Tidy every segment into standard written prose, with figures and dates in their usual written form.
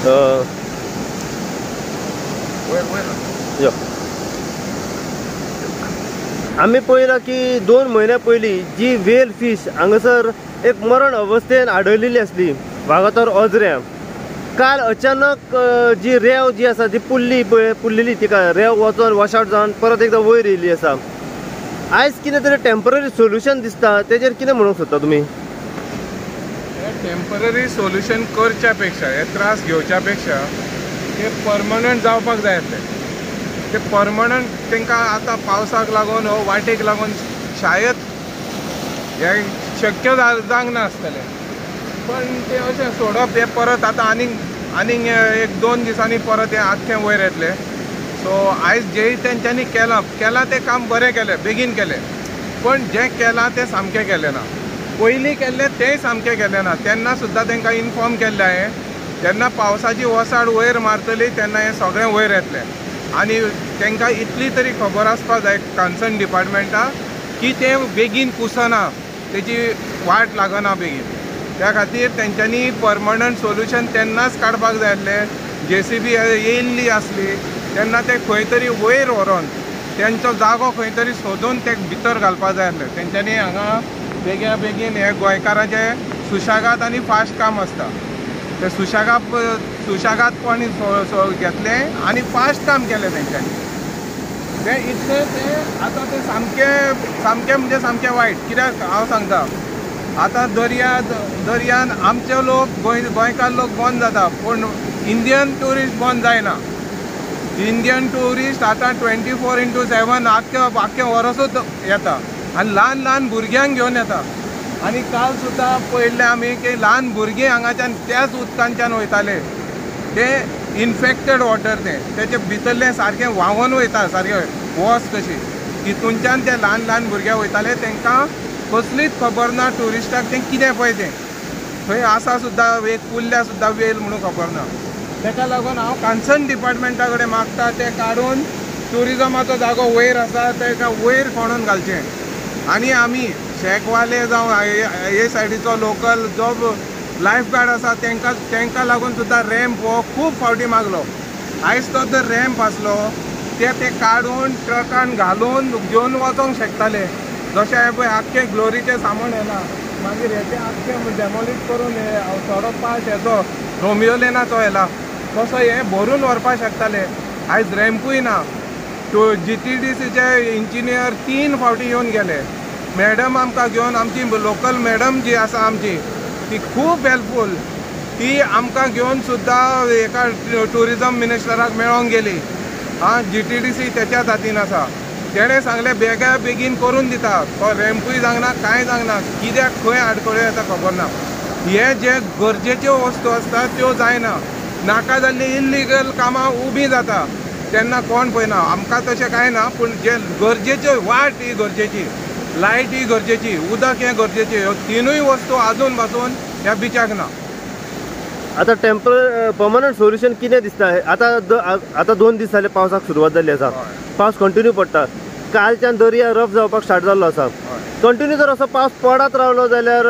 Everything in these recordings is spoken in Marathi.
यो आम्ही पळयला की 2 महिन्या पयलीं जी वेल फिश हांगासर एक मरण अवस्थेन आढळलेली असली वागातोर ओझऱ्यां. काल अचानक जी रेंव जी आसा ती पुल्लेली तिका रेंव वचोन वॉशआउट जावन परत एकदां वयर येयल्ली आसा. आयज कितें तरी टेम्पररी सोल्युशन दिसता, तेजेर कितें म्हणूंक सोदता तुमी? टेम्पररी सोल्युशन करच्या पेक्षा, हे त्रास घेवच्या पेक्षा ते परमनंट जावपाक जाय आसले. ते परमनंट तांकां आतां पावसाक लागून हो वाटेक लागून शायद हे शक्य जावंक ना आसतलें. पण ते अशें सोडप, हे परत आतां आनीक 1-2 दिसांनी परत हे आख्खें वयर येतलें. सो आयज जें तेंच्यांनी केलां तें काम बरें केलें, बेगीन केलें. पण जें केलां तें सामकें केलें ना. पयलीं केल्लें तेंय सामकें केलें ना. तेन्ना सुद्दां तांकां इन्फॉर्म केल्लें हांवें, जेन्ना पावसाची वसाड वयर मारतली तेन्ना हें सगळें वयर येतलें. आनी तांकां इतली तरी खबर आसपाक जाय कन्सर्न डिपार्टमेंटाक की तें बेगीन कुसना, तेजी वाट लागना बेगीन. त्या खातीर तेंच्यांनी परमनंट सोल्युशन तेन्नाच काडपाक जाय आसलें. JCB येयल्ली आसली तेन्ना ते खंय तरी वयर व्हरोन तेंचो जागो खंय तरी सोदून ते भितर घालपाक जाय आसलें. तेंच्यांनी हांगा बेगीन हे गोंयकाराचें सुशागाद आनी फास्ट काम आसता, ते सुशागादपणी घेतलें आनी फास्ट काम केलें तेंच्यांनी. ते इतलें ते आतां ते सामकें म्हणजे सामकें वायट. कित्याक हांव सांगता, आतां दर्यान आमचे लोक गोंयकार लोक बंद जाता, पूण इंडियन ट्युरिस्ट बंद जायना. इंडियन ट्युरिस्ट आतां 24/7 आख्खें वर्सूच येता आनी ल्हान भुरग्यांक घेवन येता. आनी काल सुद्दां पळयल्लें आमी की ल्हान भुरगीं हांगाच्यान त्याच उदकांच्यान वयताले. ते इन्फेक्टेड वॉटर, तेचे भितरलें सारकें व्हांवून वयता, सारकें वॉस कशी, तितूनच्यान ते ल्हान भुरगे वयताले. तांकां कसलीच खबर ना ट्युरिस्टाक तें कितें पळय तें थंय आसा सुद्दां, एक कुल्ल्या सुद्दां वेल म्हणून खबर ना. ताका लागून हांव कन्सर्न डिपार्टमेंटा कडेन मागता तें काडून ट्युरिजमाचो जागो वयर आसा ताका वयर खणून घालचें. आनी आमी शेकवाले जावं हे सायडीचो लोकल जो लायफ गार्ड आसा तांकां लागून सुद्दां रॅम्प हो खूब फावटी मागलो. आयज तो जर रॅम्प आसलो ते काडून ट्रकान घालून घेवन वचोंक शकताले. जशें हे पळय आख्खें ग्लोरीचें सामान येना, मागीर हेचें आख्खें डेमोलीट करून थोडो पार्ट हेचो रोमियोलेनाचो येला, तसो हे भरून व्हरपाक शकताले. आयज रॅम्पूय ना. GTDCचे इंजिनियर 3 फावटी येवन गेले. मॅडम आमकां घेवन, आमची लोकल मॅडम जी आसा आमची ती खूब हेल्पफूल, ती आमकां घेवन सुद्दां एका ट्युरिजम मिनिस्टराक मेळोंक गेली. GTDC तेच्याच हातीन आसा. तेणें सांगलें बेगीन करून दिता. तो रॅम्पूय जावना, कांय जावना. कित्याक खंय आडखळ्यो येता खबर ना. हे जे गरजेच्यो वस्तू आसता त्यो जायना. नाका जाल्ली इल्लिगल कामां उबी जाता तेन्ना कोण पळयना. आमकां तशें कांय ना, पूण जे गरजेच्यो, वाट ही गरजेची, लायट ही गरजेची, उदक हें गरजेचें, ह्यो तिनूय वस्तू आजून पासून ह्या बिचाक ना. आतां परमनंट सोल्युशन कितें दिसता? आतां 2 दीस जाले पावसाक सुरवात जाल्ली आसा. पावस कंटिन्यू पडटा. कालच्यान दर्या रफ जावपाक स्टार्ट जाल्लो आसा. कंटिन्यू जर असो पावस पडत रावलो जाल्यार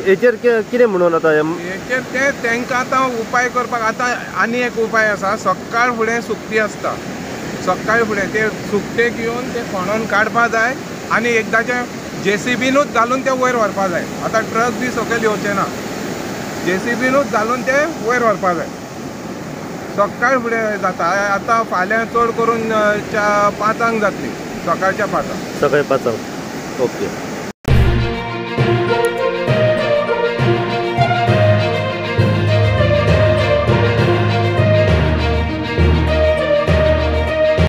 हेचेर कितें म्हणून आतां हेचेर ते तांकां आतां उपाय करपाक आतां आनी एक उपाय आसा. सकाळ फुडें सुकती आसता, सकाळी फुडें ते सुकतेक येवन ते खणून काडपा जाय आनी एकदांचें JCBनूच घालून ते वयर व्हरपा जाय. आतां ट्रक बी सकयल येवचे ना, JCBनूच घालून ते वयर व्हरपा जाय. सकाळी फुडें जाता. आतां फाल्यां चड करून 5 जातली, सकाळच्या 5. सकाळी 5. ओके.